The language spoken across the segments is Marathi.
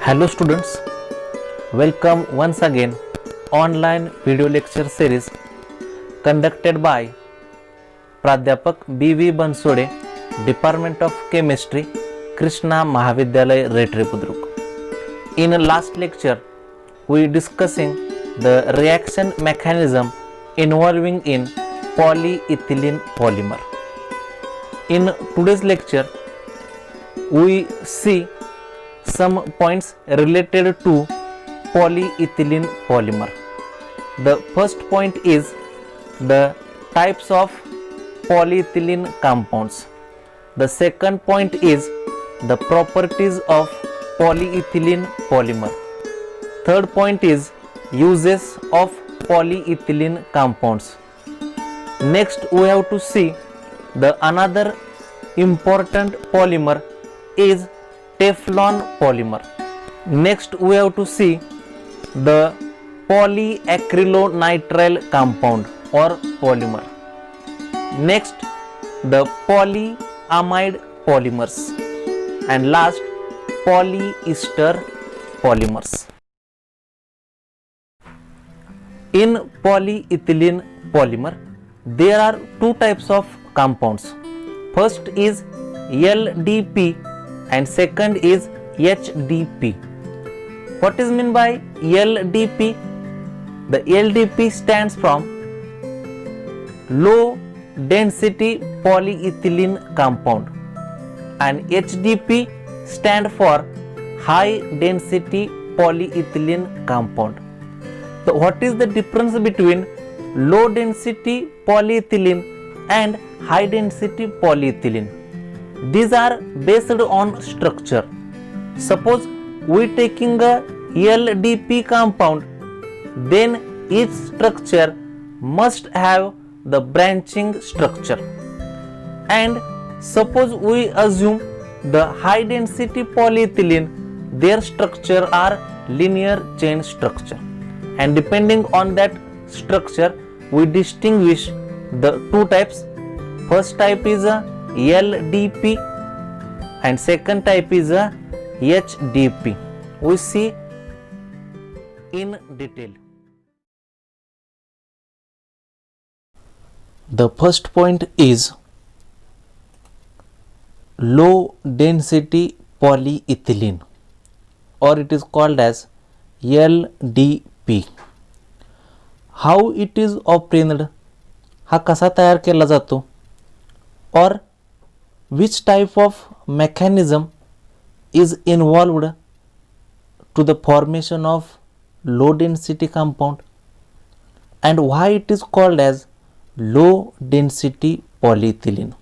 Hello students, welcome once again online video lecture series conducted by प्राध्यापक B.V. Bansode, Department of Chemistry, Krishna Mahavidyalay, Retri Budruk. In last lecture, we discussing the reaction mechanism involving in polyethylene polymer. In today's lecture, we see some points related to polyethylene polymer. The first point is the types of polyethylene compounds. The second point is the properties of polyethylene polymer. Third point is uses of polyethylene compounds. Next we have to see the another important polymer is Teflon polymer. Next we have to see the polyacrylonitrile compound or polymer. Next the polyamide polymers, and last polyester polymers. In polyethylene polymer there are two types of compounds. First is LDP and second is HDP. What is meant by LDP? The LDP stands from low density polyethylene compound and HDP stand for high density polyethylene compound. So what is the difference between low density polyethylene and high density polyethylene? These are based on structure. Suppose we taking a LDP compound, then each structure must have the branching structure. And suppose we assume the high density polyethylene, their structure are linear chain structure, and depending on that structure we distinguish the two types. First type is a LDP and second type is a HDP. We see in detail. The first point is low density polyethylene, or it is called as LDP. How it is obtained? हा कसा तयार केला जातो? Or which type of mechanism is involved to the formation of low density compound, and why it is called as low density polyethylene?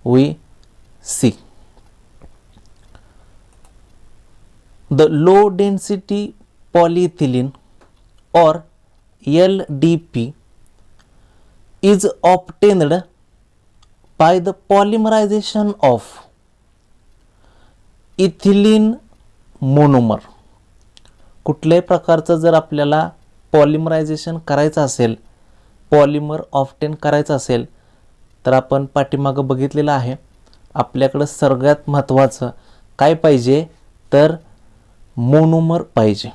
We see the low density polyethylene or LDP is obtained by the polymerization of ethylene monomer. कुठल्याही प्रकारचं जर आपल्याला पॉलिमरायझेशन करायचं असेल, पॉलिमर ऑप्टेन करायचं असेल, तर आपण पाठीमागं बघितलेलं आहे. आपल्याकडं सगळ्यात महत्त्वाचं काय पाहिजे तर मोनोमर पाहिजे.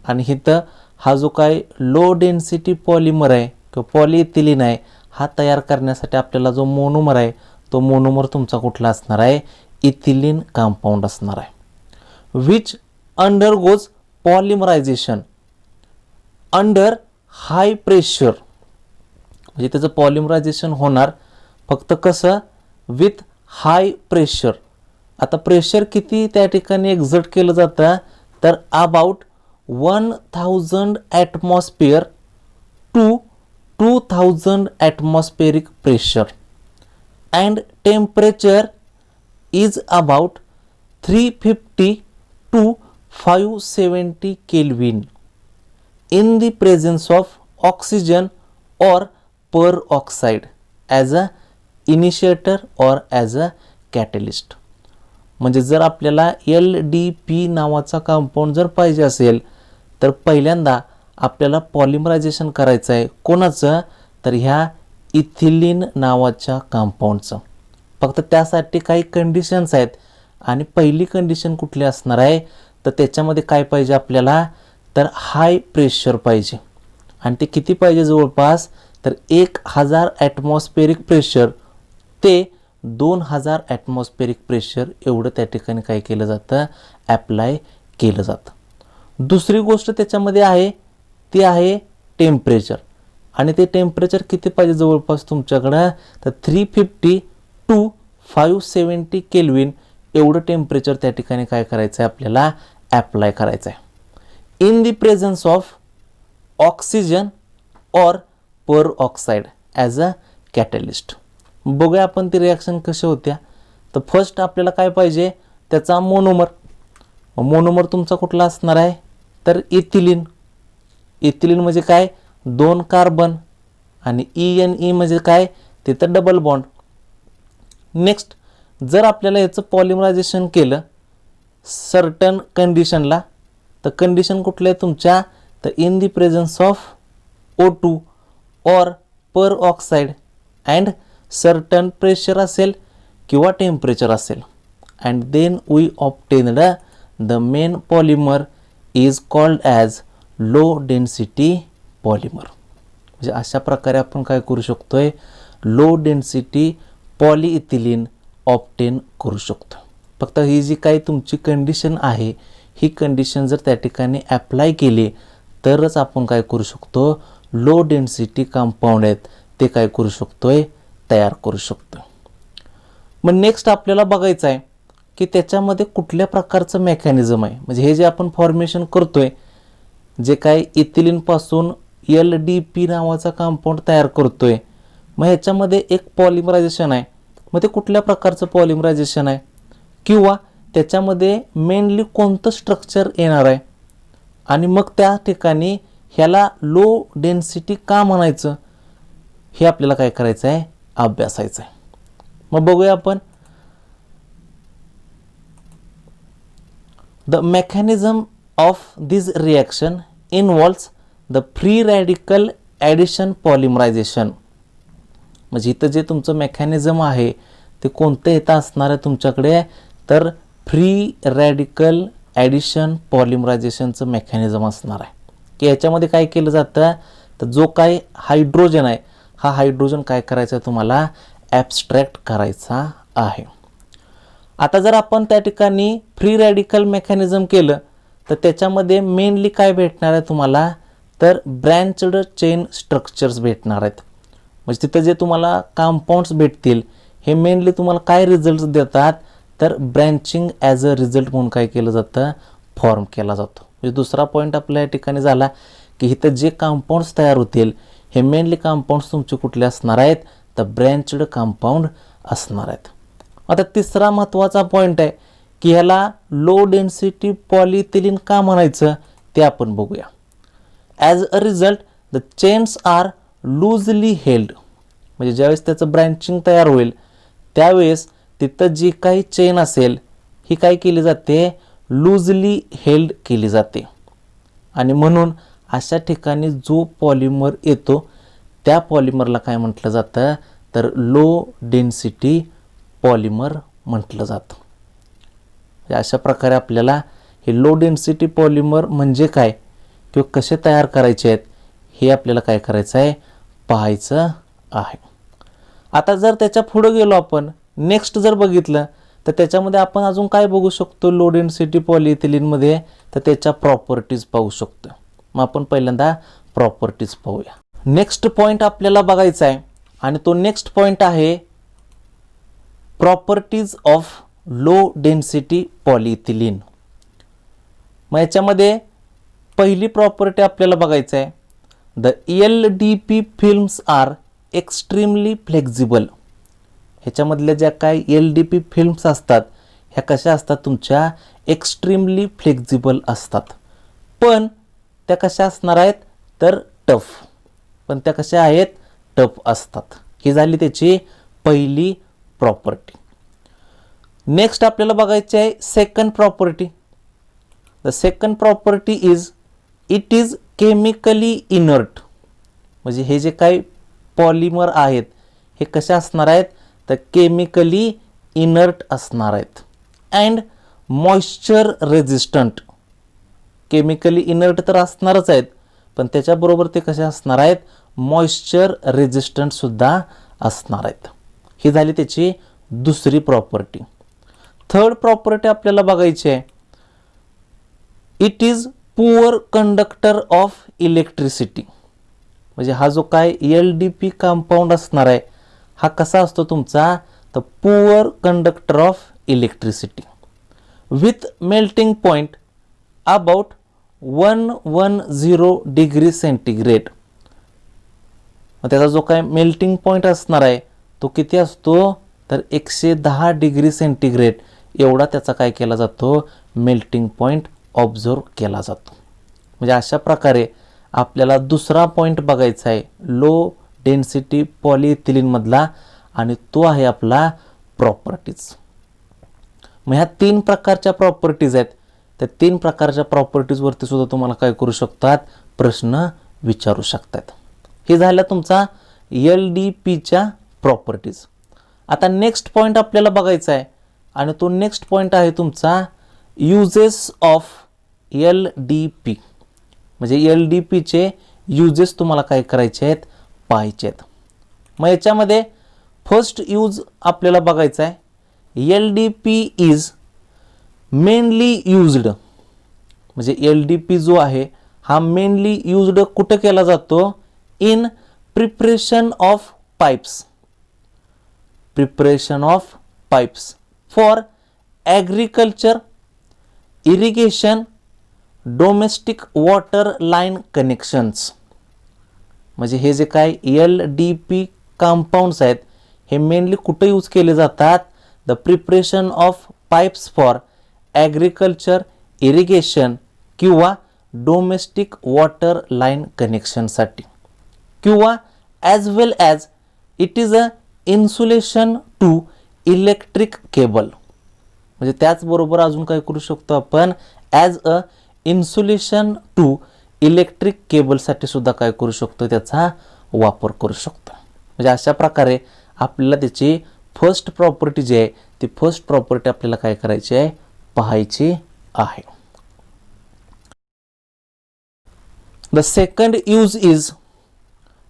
आणि इथं हा जो काय लो डेन्सिटी पॉलिमर आहे किंवा पॉलिइथिलीन आहे, हा तयार करण्यासाठी आपल्याला जो मोनोमर आहे तो मोनोमर तुमचा कुठला असणार आहे? इथिलीन कंपाऊंड असणार आहे. Which undergoes polymerization under high pressure. म्हणजे त्याचं पॉलिमरायझेशन होणार फक्त कसं? With high pressure. आता प्रेशर किती त्या ठिकाणी एक्झर्ट केलं जातं तर about 1000 atmosphere to 2000 atmospheric pressure, and temperature is about 350 to 570 Kelvin in the presence of oxygen or peroxide as a initiator or as a catalyst. म्हणजे जर आपल्याला LDP नावाचा कंपाऊंड जर पाहिजे असेल तर पहिल्यांदा आपल्याला पॉलिमरायझेशन करायचं आहे. कोणाचं? तर ह्या इथिलीन नावाच्या कंपाऊंडचं. फक्त त्यासाठी काही कंडिशन्स आहेत आणि पहिली कंडिशन कुठली असणार आहे तर त्याच्यामध्ये काय पाहिजे आपल्याला, तर हाय प्रेशर पाहिजे. आणि ते किती पाहिजे जवळपास, तर 1000 ॲटमॉस्फेरिक प्रेशर ते 2000 ॲटमॉस्फेरिक प्रेशर एवढं त्या ठिकाणी काय केलं जातं, ॲप्लाय केलं जातं. दुसरी गोष्ट त्याच्यामध्ये आहे ती आहे टेम्परेचर. आणि ते टेम्परेचर किती पाहिजे जवळपास तुमच्याकडं, तर 350 टू 570 केल्विन एवढं टेम्परेचर त्या ठिकाणी काय करायचं आहे आपल्याला, ॲप्लाय करायचं आहे. In the presence of oxygen और पर ऑक्साईड ॲज अ कॅटलिस्ट. बघूया आपण ती रिॲक्शन कशा होत्या. तर फर्स्ट आपल्याला काय पाहिजे, त्याचा मोनोमर. मोनोमर तुमचा कुठला असणार आहे, तर इथिलीन. इथिलीन म्हणजे काय, 2 कार्बन. आणि ENE म्हणजे काय, तिथं डबल बॉन्ड. नेक्स्ट जर आपल्याला याचं पॉलिमरायझेशन केलं सर्टन कंडिशनला, तर कंडिशन कुठलं आहे तुमच्या, तर in the presence of O2 or peroxide and certain pressure असेल किंवा टेम्परेचर असेल. And then we obtained the main polymer is called as low density polymer. म्हणजे अशा प्रकारे आपण काय करू शकतोय, लो डेन्सिटी पॉलिइथिलीन ऑब्टेन करू शकतो. फक्त ही जी काही तुमची कंडिशन आहे, ही कंडिशन जर त्या ठिकाणी ॲप्लाय केली तरच आपण काय करू शकतो, लो डेन्सिटी कंपाऊंड आहेत ते काय करू शकतोय, तयार करू शकतो. मग नेक्स्ट आपल्याला बघायचं आहे की त्याच्यामध्ये कुठल्या प्रकारचं मेकॅनिझम आहे. म्हणजे हे जे आपण फॉर्मेशन करतोय, जे काय इथिलीनपासून LDP नावाचा कंपाऊंड तयार करतोय, मग ह्याच्यामध्ये एक पॉलिमरायझेशन आहे. मग ते कुठल्या प्रकारचं पॉलिमरायझेशन आहे किंवा त्याच्यामध्ये मेनली कोणतं स्ट्रक्चर येणार आहे, आणि मग त्या ठिकाणी ह्याला लो डेन्सिटी का म्हणायचं, हे आपल्याला काय करायचं आहे, अभ्यासायचं आहे. मग बघूया आपण. The mechanism of this reaction involves the free radical addition polymerization. म्हणजे इथं जे तुमचं मेकॅनिझम आहे ते कोणतं येतं असणार आहे तुमच्याकडे, तर फ्री रॅडिकल ॲडिशन पॉलिमरायझेशनचं मेकॅनिझम असणार आहे. की याच्यामध्ये काय केलं जातं, तर जो काही हायड्रोजन आहे, हा हायड्रोजन काय करायचा आहे तुम्हाला, ॲब्स्ट्रॅक्ट करायचा आहे. आता जर आपण त्या ठिकाणी फ्री रॅडिकल मेकॅनिझम केलं तर त्याच्यामध्ये मेनली काय भेटणार आहे तुम्हाला, तर ब्रँचड चेन स्ट्रक्चर्स भेटणार आहेत. म्हणजे तिथं जे तुम्हाला कंपाऊंड्स भेटतील हे मेनली तुम्हाला काय रिझल्ट देतात, तर ब्रँचिंग ॲज अ रिझल्ट म्हणून काय केलं जातं, फॉर्म केला जातो. म्हणजे दुसरा पॉईंट आपल्या या ठिकाणी झाला की इथं जे कंपाऊंड्स तयार होतील हे मेनली कंपाऊंड्स तुमचे कुठले असणार आहेत, तर ब्रँचड कंपाऊंड असणार आहेत. आता तिसरा महत्त्वाचा पॉईंट आहे की ह्याला लो डेन्सिटी पॉलिइथिलीन का म्हणायचं ते आपण बघूया. As a result the chains are loosely held. म्हणजे ज्यावेळेस त्याचं ब्रँचिंग तयार होईल त्यावेळेस तिथं जी काही चेन असेल ही काय केली जाते, लूजली हेल्ड केली जाते. आणि म्हणून अशा ठिकाणी जो पॉलिमर येतो त्या पॉलिमरला काय म्हटलं जातं, तर लो डेन्सिटी पॉलिमर म्हटलं जातं. अशा प्रकारे आपल्याला हे लो डेन्सिटी पॉलिमर म्हणजे काय किंवा कसे तयार करायचे आहेत हे आपल्याला काय करायचं आहे, पाहायचं आहे. आता जर त्याच्या पुढे गेलो आपण, नेक्स्ट जर बघितलं तर त्याच्यामध्ये आपण अजून काय बघू शकतो लो डेन्सिटी पॉलिइथिलीनमध्ये, तर त्याच्या प्रॉपर्टीज पाहू शकतो. मग आपण पहिल्यांदा प्रॉपर्टीज पाहूया. नेक्स्ट पॉईंट आपल्याला बघायचा आहे आणि तो नेक्स्ट पॉईंट आहे properties of low density polyethylene. मग याच्यामध्ये पहिली प्रॉपर्टी आपल्याला बघायचं आहे, the LDP films are extremely flexible. ह्याच्यामधल्या ज्या काय LDP फिल्म्स असतात ह्या कशा असतात, तुमच्या एक्स्ट्रीमली फ्लेक्झिबल असतात. पण त्या कशा असणार आहेत, तर टफ. पण त्या कशा आहेत, टफ असतात. ही झाली त्याची पहिली प्रॉपर्टी. नेक्स्ट आपल्याला बघायची आहे second property. The second property is it is chemically inert. म्हणजे हे जे काही पॉलिमर आहेत हे कसे असणार आहेत, तर केमिकली इनर्ट असणार आहेत. And moisture resistant. Chemically inert तर असणारच आहेत, पण त्याच्याबरोबर ते कसे असणार आहेत, मॉइश्चर रेजिस्टंट सुद्धा असणार आहेत. ही झाली त्याची दुसरी प्रॉपर्टी. थर्ड प्रॉपर्टी आपल्याला बघायची आहे, it is poor conductor of electricity. म्हणजे हा जो काय LDP कंपाऊंड असणार आहे हा कसा असतो तुमचा, तर poor conductor of electricity with melting point about 110 degree centigrade. त्याचा जो काय मेल्टिंग पॉइंट असणार आहे तो किती असतो, तर 110 डिग्री सेंटीग्रेड एवढा त्याचा काय केला जातो, मेल्टिंग पॉइंट ऑब्झर्व केला जातो. म्हणजे अशा प्रकारे आपल्याला दुसरा पॉइंट बघायचा आहे लो डेन्सिटी पॉलिइथिलीन मधला, आणि तो आहे आपला प्रॉपर्टीज. मग ह्या 3 प्रकारच्या प्रॉपर्टीज आहेत. त्या 3 प्रकारच्या प्रॉपर्टीजवरती सुद्धा तुम्हाला काय करू शकतात, प्रश्न विचारू शकतात. हे झालं तुमचा LDPच्या प्रॉपर्टीज. आता नेक्स्ट पॉईंट आपल्याला बघायचा आहे, आणि तो नेक्स्ट पॉईंट आहे तुमचा युजेस ऑफ LDP. म्हणजे LDPचे युजेस तुम्हाला काय करायचे आहेत, पाहायचे आहेत. मग याच्यामध्ये फर्स्ट यूज आपल्याला बघायचा आहे, LDP इज मेनली यूज्ड. म्हणजे LDP जो आहे हा मेनली यूज्ड कुठं केला जातो, in preparation of pipes. Preparation of pipes for agriculture, irrigation, domestic water line connections. म्हणजे हे जे काय LDP कंपाऊंड्स आहेत हे मेनली कुठे यूज केले जातात, the preparation of pipes for agriculture, irrigation किंवा डोमेस्टिक वॉटर लाईन कनेक्शनसाठी, किंवा as well as it is a insulation to electric cable. म्हणजे त्याचबरोबर अजून काय करू शकतो आपण, as a insulation to electric केबलसाठी सुद्धा काय करू शकतो, त्याचा वापर करू शकतो. म्हणजे अशा प्रकारे आपल्याला त्याची फर्स्ट प्रॉपर्टी जी आहे ती फर्स्ट प्रॉपर्टी आपल्याला काय करायची आहे, पाहायची आहे. The second use is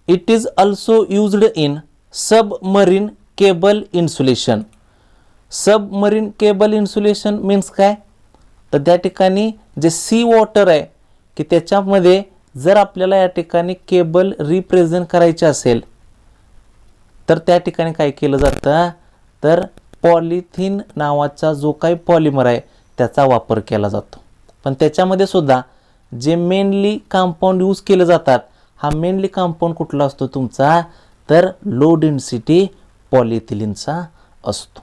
it is also used in submarine cable insulation. Submarine cable insulation means काय, तर त्या ठिकाणी जे सी वॉटर आहे की त्याच्यामध्ये जर आपल्याला या ठिकाणी केबल रिप्रेझेंट करायचे असेल तर त्या ठिकाणी काय केलं जातं, तर पॉलिथिन नावाचा जो काही पॉलिमर आहे त्याचा वापर केला जातो. पण त्याच्यामध्ये सुद्धा जे मेनली कंपाऊंड यूज केले जातात हा मेनली कंपाऊंड कुठला असतो तुमचा, तर लो डेन्सिटी पॉलिइथिलीनचा असतो.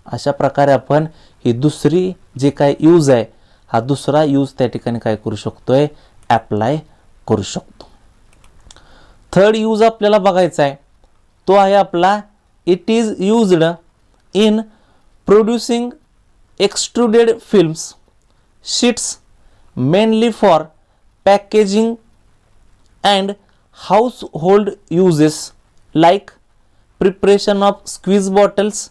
अशा प्रकारे आपण ही दुसरी जे काय यूज आहे हा दुसरा यूज त्या ठिकाणी काय करू शकतोय, ॲप्लाय करू शकतो. थर्ड यूज आपल्याला बघायचा आहे तो आहे आपला it is used in producing extruded films sheets mainly for packaging and household uses like preparation of squeeze bottles,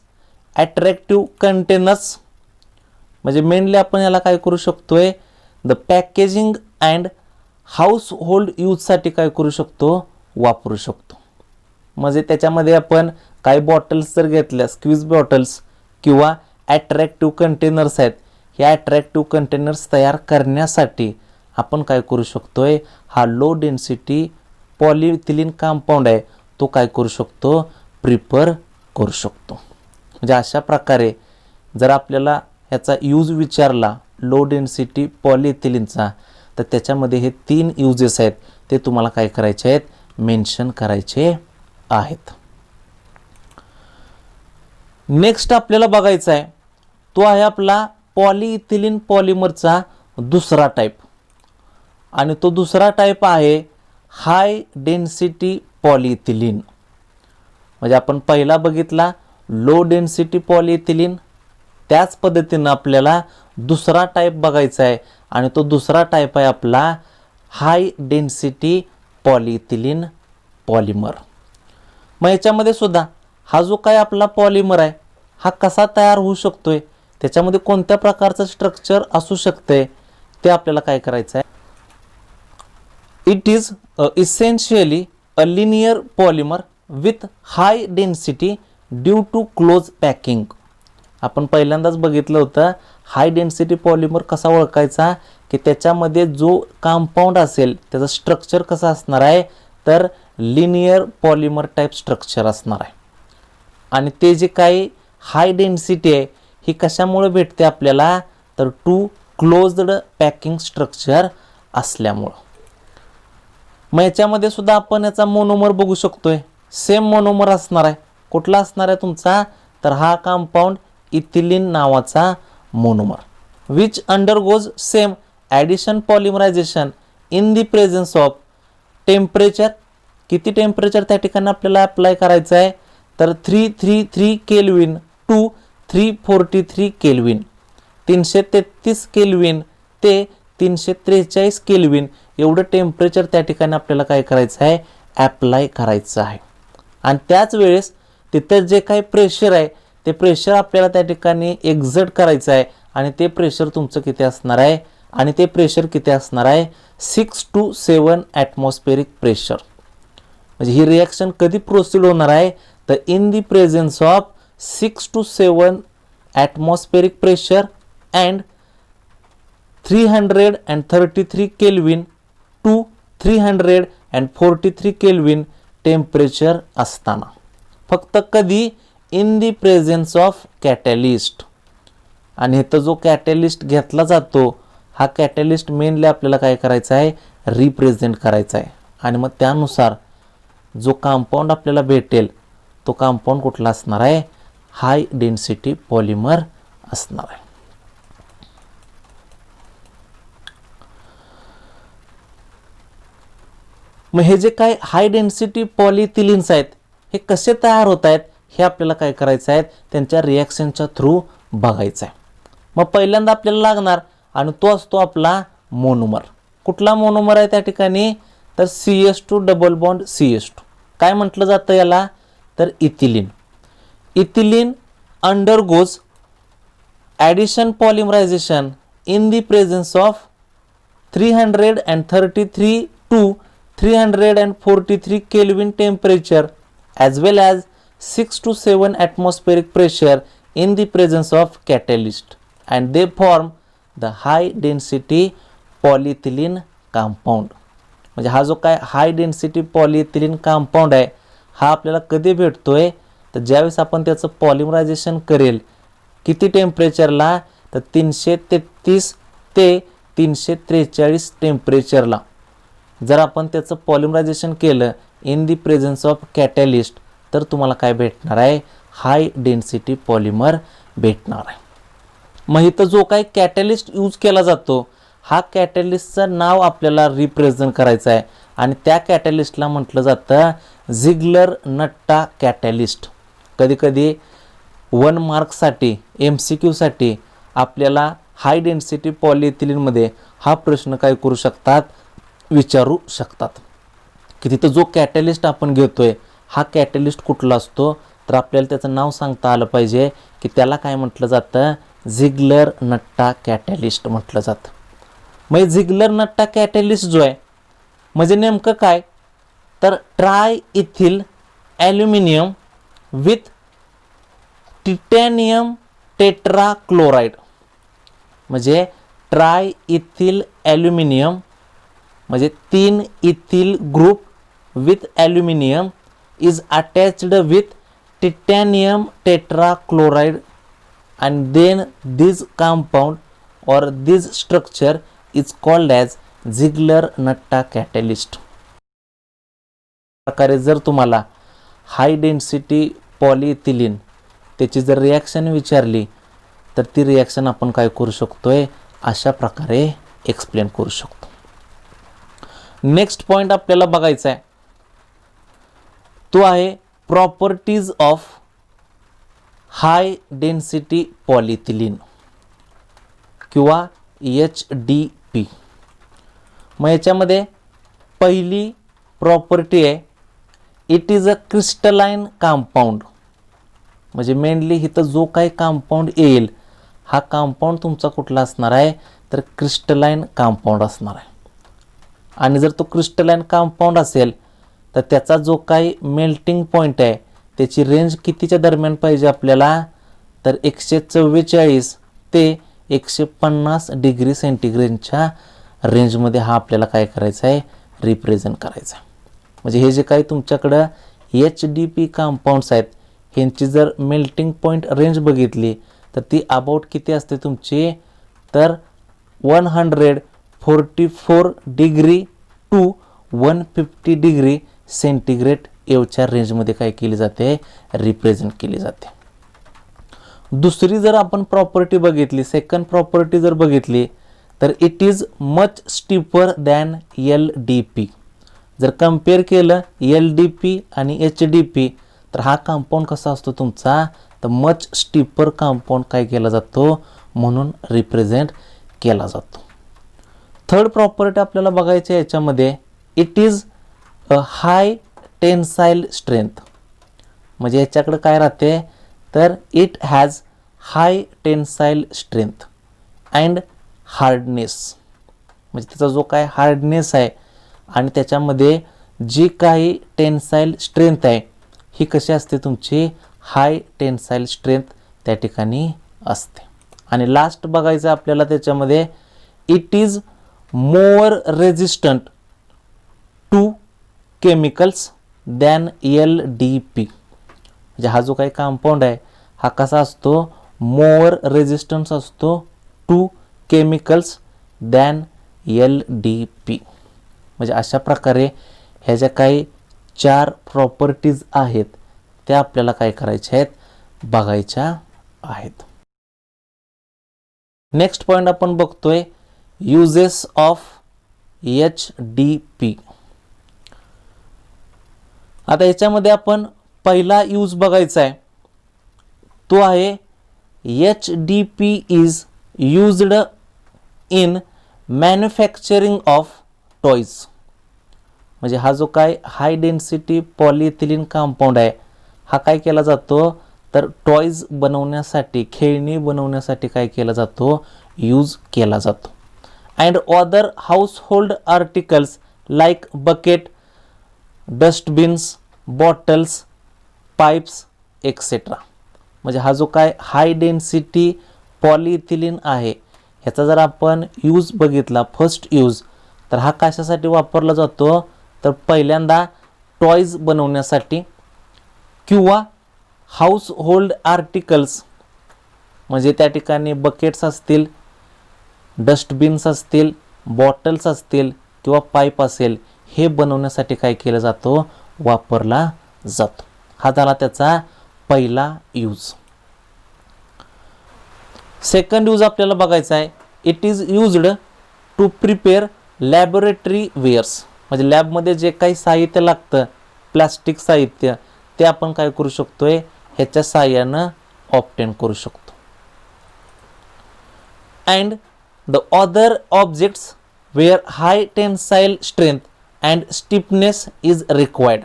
attractive containers. म्हणजे मेनली आपण याला काय करू शकतोय, द पॅकेजिंग अँड हाऊसहोल्ड यूजसाठी काय करू शकतो, वापरू शकतो. म्हणजे त्याच्यामध्ये आपण काही बॉटल्स जर घेतल्या, स्क्वीज बॉटल्स किंवा अट्रॅक्टिव्ह कंटेनर्स आहेत, ह्या अट्रॅक्टिव्ह कंटेनर्स तयार करण्यासाठी आपण काय करू शकतोय, हा लो डेन्सिटी पॉलिइथिलीन कंपाऊंड आहे तो काय करू शकतो, प्रिफर करू शकतो. म्हणजे अशा प्रकारे जर आपल्याला ह्याचा यूज विचारला लो डेन्सिटी पॉलिइथिलीनचा तर त्याच्यामध्ये हे 3 यूजेस आहेत ते तुम्हाला काय करायचे आहेत, मेन्शन करायचे आहेत. नेक्स्ट आपल्याला बघायचा आहे तो आहे आपला पॉलिइथिलीन पॉलिमरचा दुसरा टाईप, आणि तो दुसरा टाईप आहे हाय डेन्सिटी पॉलिइथिलीन. म्हणजे आपण पहिला बघितला लो डेन्सिटी पॉलिइथिलीन, त्याच पद्धतीनं आपल्याला दुसरा टाईप बघायचा आहे आणि तो दुसरा टाईप आहे आपला हाय डेन्सिटी पॉलिइथिलीन पॉलिमर. मग याच्यामध्ये सुद्धा हा जो काय आपला पॉलिमर आहे हा कसा तयार होऊ शकतोय, त्याच्यामध्ये कोणत्या प्रकारचं स्ट्रक्चर असू शकते, ते आपल्याला काय करायचं आहे. It is essentially a linear polymer with high density due to close packing. आपण पहिल्यांदाच बघितलं होतं हाय डेन्सिटी पॉलिमर कसा ओळखायचा, की त्याच्यामध्ये जो कंपाऊंड असेल त्याचं स्ट्रक्चर कसं असणार आहे, तर लिनियर पॉलिमर टाईप स्ट्रक्चर असणार आहे. आणि ते जे काही हाय डेन्सिटी आहे ही कशामुळे भेटते आपल्याला, तर टू क्लोज्ड पॅकिंग स्ट्रक्चर असल्यामुळं. मग याच्यामध्ये सुद्धा आपण याचा मोनोमर बघू शकतोय, सेम मोनोमर असणार आहे. कुठला असणार आहे तुमचा, तर हा कंपाऊंड इथिलीन नावाचा monomer, which undergoes same addition polymerization in the presence of temperature. किती टेम्परेचर त्या ठिकाणी आपल्याला अप्लाय करायचं आहे, तर 333 केल्विन टू 343 केल्विन. 333 केल्विन ते 343 केल्विन एवढं टेम्परेचर त्या ठिकाणी आपल्याला काय करायचं आहे, ॲप्लाय करायचं आहे. आणि त्याच वेळेस तिथं जे काही प्रेशर आहे ते प्रेशर आपल्याला त्या ठिकाणी एक्झर्ट करायचं आहे. आणि ते प्रेशर तुमचं किती असणार आहे, आणि ते प्रेशर किती असणार आहे, 6 to 7 ॲटमॉस्फेरिक प्रेशर. म्हणजे ही रिॲक्शन कधी प्रोसीड होणार आहे, तर in the presence of 6 to 7 atmospheric pressure and 333 kelvin to 343 kelvin temperature असताना. फक्त कधी, in the presence of catalyst. आणि इथं जो कॅटॅलिस्ट घेतला जातो हा कॅटॅलिस्ट मेनली आपल्याला काय करायचा आहे, रिप्रेझेंट करायचा आहे. आणि मग त्यानुसार जो कंपाऊंड आपल्याला भेटेल तो कंपाऊंड कुठला असणार आहे, हाय डेन्सिटी पॉलिमर असणार आहे. मग हे जे काय हाय डेन्सिटी पॉलिथिलिन्स आहेत हे कसे तयार होत आहेत हे आपल्याला काय करायचं आहे, त्यांच्या रिॲक्शनच्या थ्रू बघायचं आहे. मग पहिल्यांदा आपल्याला लागणार, आणि तो असतो आपला मोनोमर. कुठला मोनोमर आहे त्या ठिकाणी, तर CH2 डबल बॉन्ड CH2. काय म्हटलं जातं याला, तर ethylene. Ethylene undergoes addition polymerization in the presence of 333 to 343 kelvin temperature as well as 6 to 7 atmospheric pressure in the presence of catalyst, and they form the high density polyethylene compound. म्हणजे हा जो काय हाय डेन्सिटी पॉलिइथिलीन कंपाऊंड आहे हा आपल्याला कधी भेटतोय, तर ज्यावेळेस आपण त्याचं पॉलिमरायझेशन करेल किती टेम्परेचरला, तर 333 ते 343 टेम्परेचरला. जर आपण त्याचं पॉलिमरायझेशन केलं in the presence of catalyst तर तुम्हाला काय भेटणार आहे, हाय डेन्सिटी पॉलिमर भेटणार आहे. मग इथं जो काही कॅटॅलिस्ट यूज केला जातो हा कॅटॅलिस्टचं नाव आपल्याला रिप्रेझेंट करायचं आहे. आणि त्या कॅटॅलिस्टला म्हटलं जातं झिग्लर नट्टा कॅटॅलिस्ट. कधीकधी 1 मार्कसाठी MCQसाठी आपल्याला हाय डेन्सिटी पॉलिइथिलीनमध्ये हा प्रश्न काय करू शकतात, विचारू शकतात की तिथं जो कॅटॅलिस्ट आपण घेतोय हा कॅटॅलिस्ट कुठला असतो, तर आपल्याला त्याचं नाव सांगता आलं पाहिजे की त्याला काय म्हटलं जातं, झिग्लर नट्टा कॅटॅलिस्ट म्हटलं जातं. मग झिग्लर नट्टा कॅटॅलिस्ट जो आहे म्हणजे नेमकं काय, तर try ethyl aluminium with titanium tetrachloride. म्हणजे ट्राय इथिल ॲल्युमिनियम म्हणजे 3 ethyl group with aluminium is attached with titanium tetrachloride, and then this compound or this structure is called as Ziegler-Natta catalyst. प्रकारे जर तुम्हाला हाय डेन्सिटी पॉलिइथिलीन त्याची जर रिॲक्शन विचारली तर ती रिॲक्शन आपण काय करू शकतोय, अशा प्रकारे एक्सप्लेन करू शकतो. नेक्स्ट पॉइंट आपल्याला बघायचा आहे तो आहे प्रॉपर्टीज ऑफ हाय डेन्सिटी पॉलिइथिलीन किंवा HDP. मग याच्यामध्ये पहिली प्रॉपर्टी आहे it is a crystalline compound. म्हणजे मेनली इथं जो काही कंपाऊंड येईल हा कंपाऊंड तुमचा कुठला असणार आहे, तर क्रिस्टलाइन कंपाऊंड असणार आहे. आणि जर तो क्रिस्टलाइन कंपाऊंड असेल तर त्याचा जो काही मेल्टिंग पॉईंट आहे त्याची रेंज कितीच्या दरम्यान पाहिजे आपल्याला, तर 144 ते 150 डिग्री सेंटीग्रेडच्या रेंजमध्ये हा आपल्याला काय करायचा आहे, रिप्रेझेंट करायचा आहे. म्हणजे हे जे काही तुमच्याकडं HDP कंपाऊंड्स आहेत ह्यांची जर मेल्टिंग पॉईंट रेंज बघितली तर ती अबाउट किती असते तुमची, तर 144 डिग्री टू 150 डिग्री सेंटीग्रेड एवढ्या रेंजमध्ये काय केली जाते, रिप्रेझेंट केली जाते. दुसरी जर आपण प्रॉपर्टी बघितली, सेकंड प्रॉपर्टी जर बघितली तर it is much stiffer than LDP. जर कम्पेअर केलं LDP आणि HDP तर हा कंपाऊंड कसा असतो तुमचा, तर मच स्टीपर कंपाऊंड काय केला जातो म्हणून रिप्रेझेंट केला जातो. थर्ड प्रॉपर्टी आपल्याला बघायची आहे याच्यामध्ये, it is a high tensile strength. म्हणजे याच्याकडे काय राहते, तर it has high tensile strength and hardness. म्हणजे त्याचा जो काय हार्डनेस आहे आणि त्याच्यामध्ये जी काही टेन्साईल स्ट्रेंथ आहे ही कशी असते तुमची, हाय टेन्साईल स्ट्रेंथ त्या ठिकाणी असते. आणि लास्ट बघायचं आपल्याला त्याच्यामध्ये, it is more resistant to chemicals than LDP. म्हणजे हा जो काही कंपाऊंड आहे हा कसा असतो, मोर रेजिस्टन्स असतो टू केमिकल्स दॅन LDP. म्हणजे अशा प्रकारे ह्या ज्या काही 4 प्रॉपर्टीज आहेत त्या आपल्याला काय करायच्या आहेत, बघायच्या आहेत. नेक्स्ट पॉईंट आपण बघतोय युजेस ऑफ HDP. आता याच्यामध्ये आपण पहिला यूज बघायचा आहे तो आहे HDP is used in manufacturing of toys. म्हणजे हा जो काय हाय डेन्सिटी पॉलिइथिलीन कंपाऊंड आहे हा काय केला जातो, तर टॉयज बनवण्यासाठी, खेळणी बनवण्यासाठी काय केला जातो, यूज केला जातो. And other household articles like bucket, dustbins, bottles, pipes etcetera. म्हणजे हा जो काय हाय डेन्सिटी पॉलिइथिलीन आहे ह्याचा जर आपण यूज बघितला, फर्स्ट यूज, तर हा कशासाठी वापरला जातो, तर पहिल्यांदा टॉयज बनवण्यासाठी किंवा हाऊस होल्ड आर्टिकल्स. म्हणजे त्या ठिकाणी बकेट्स असतील, डस्टबिन्स असतील, बॉटल्स असतील किंवा पाईप असेल हे बनवण्यासाठी काय केलं जातो, वापरला जातो. हा झाला त्याचा पहिला यूज. सेकंड यूज आपल्याला बघायचा आहे, it is used to prepare laboratory wares. म्हणजे लॅबमध्ये जे काही साहित्य लागतं, प्लास्टिक साहित्य, ते आपण काय करू शकतोय, ह्याच्या साहाय्यानं ऑब्टेन करू शकतो. And the other objects where high tensile strength and stiffness is required.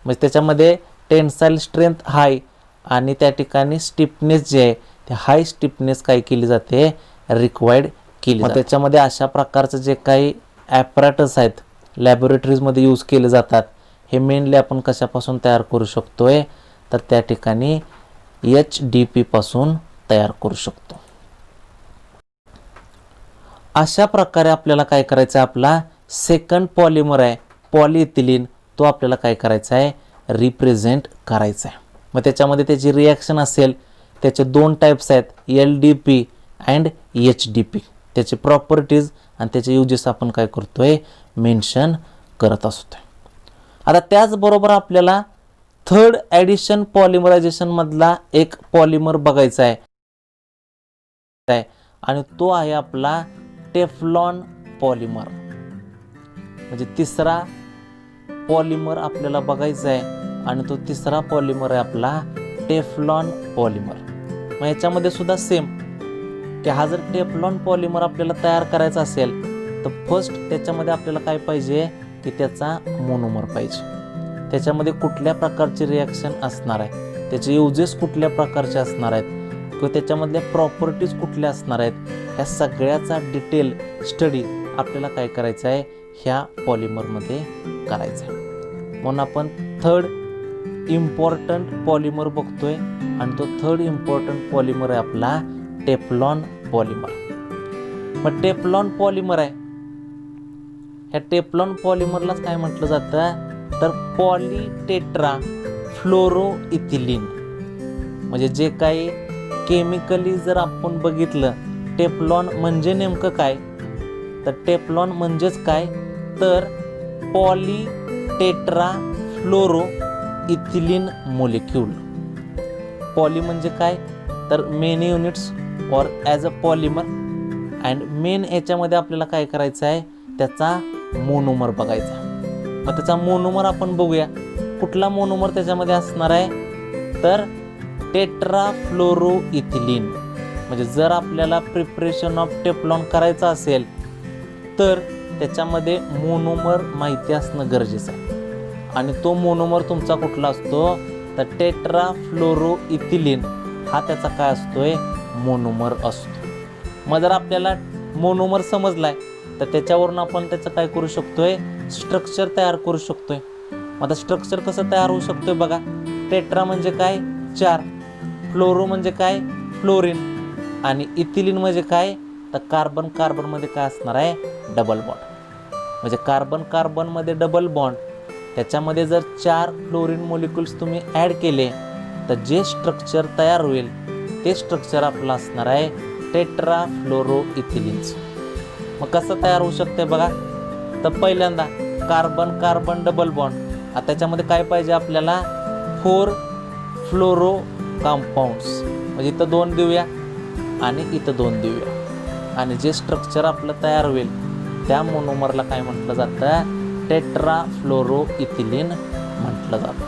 म्हणजे त्याच्यामध्ये टेन्साईल स्ट्रेंथ हाय आणि त्या ठिकाणी स्टिफनेस जे आहे ते हाय स्टिफनेस काय केली जाते, रिक्वायर्ड केली जाते. त्याच्यामध्ये अशा प्रकारचं जे काही ॲपरेटस आहेत लॅबोरेटरीजमध्ये यूज केले जातात हे मेनली आपण कशापासून तयार करू शकतोय, तर त्या ठिकाणी HDP पासून तयार करू शकतो. अशा प्रकारे आपल्याला काय करायचं आहे, आपला सेकंड पॉलिमर आहे पॉलिइथिलीन, तो आपल्याला काय करायचा आहे, रिप्रेझेंट करायचा आहे. मग त्याच्यामध्ये त्याची रिॲक्शन असेल, त्याचे 2 टाईप्स आहेत, LDP अँड HDP. त्याचे प्रॉपर्टीज आणि त्याचे युजेस आपण काय करतोय, मेन्शन करत असतोय. आता त्याचबरोबर आपल्याला थर्ड ॲडिशन पॉलिमरायझेशन मधला एक पॉलिमर बघायचा आहे आणि तो आहे आपला टेफ्लॉन पॉलिमर. म्हणजे तिसरा पॉलिमर आपल्याला बघायचा आहे आणि तो तिसरा पॉलिमर आहे आपला टेफ्लॉन पॉलिमर. मग याच्यामध्ये सुद्धा सेम की हा जर टेफ्लॉन पॉलिमर आपल्याला तयार करायचा असेल तर फर्स्ट त्याच्यामध्ये आपल्याला काय पाहिजे की त्याचा मोनोमर पाहिजे. त्याच्यामध्ये कुठल्या प्रकारची रिॲक्शन असणार आहे, त्याचे युजेस कुठल्या प्रकारचे असणार आहेत, किंवा त्याच्यामधल्या प्रॉपर्टीज कुठल्या असणार आहेत, ह्या सगळ्याचा डिटेल स्टडी आपल्याला काय करायचं आहे, ह्या पॉलिमरमध्ये करायचं आहे. म्हणून आपण थर्ड इम्पॉर्टंट पॉलिमर बघतोय आणि तो थर्ड इम्पॉर्टंट पॉलिमर आहे आपला टेफ्लॉन पॉलिमर. मग टेफ्लॉन पॉलिमर आहे, ह्या टेफ्लॉन पॉलिमरलाच काय म्हटलं जातं तर पॉलीटेट्रा फ्लोरोइथिलीन. म्हणजे जे काही केमिकली जर आपण बघितलं टेफ्लॉन म्हणजे नेमकं काय, तर टेफ्लॉन म्हणजेच काय तर पॉलीटेट्रा फ्लोरोइथिलीन मोलिक्यूल. पॉली म्हणजे काय तर मेनी युनिट्स और as a polymer and main याच्यामध्ये आपल्याला काय करायचं आहे त्याचा मोनोमर बघायचा. मग त्याचा मोनोमर आपण बघूया. कुठला मोनोमर त्याच्यामध्ये असणार आहे तर टेट्राफ्लोरोइथिलीन. म्हणजे जर आपल्याला प्रिपरेशन ऑफ टेफ्लॉन करायचं असेल तर त्याच्यामध्ये मोनोमर माहिती असणं गरजेचं आहे. आणि तो मोनोमर तुमचा कुठला असतो तर टेट्राफ्लोरोइथिलीन हा त्याचा काय असतोय मोनोमर असतो. मग जर आपल्याला मोनोमर समजलाय तर त्याच्यावरून आपण त्याचं काय करू शकतोय स्ट्रक्चर तयार करू शकतोय. मग आता स्ट्रक्चर कसं तयार होऊ शकतोय बघा. टेट्रा म्हणजे काय 4, फ्लोरो म्हणजे काय फ्लोरीन आणि इथिलीन म्हणजे काय तर कार्बन कार्बनमध्ये काय असणार आहे डबल बॉन्ड. म्हणजे कार्बन कार्बनमध्ये डबल बॉन्ड, त्याच्यामध्ये जर 4 फ्लोरीन मोलिक्युल्स तुम्ही ॲड केले तर जे स्ट्रक्चर तयार होईल ते स्ट्रक्चर आपलं असणार आहे टेट्राफ्लोरोइथिलीनचं. मग कसं तयार होऊ शकते बघा. तर पहिल्यांदा कार्बन कार्बन डबल बॉन्ड. आता त्याच्यामध्ये काय पाहिजे आपल्याला 4 फ्लोरो कंपाऊंड्स. म्हणजे इथं 2 देऊया आणि इथं 2 देऊया आणि जे स्ट्रक्चर आपलं तयार होईल त्या मोनोमरला काय म्हटलं जातं टेट्राफ्लोरोइथिलीन म्हटलं जातं.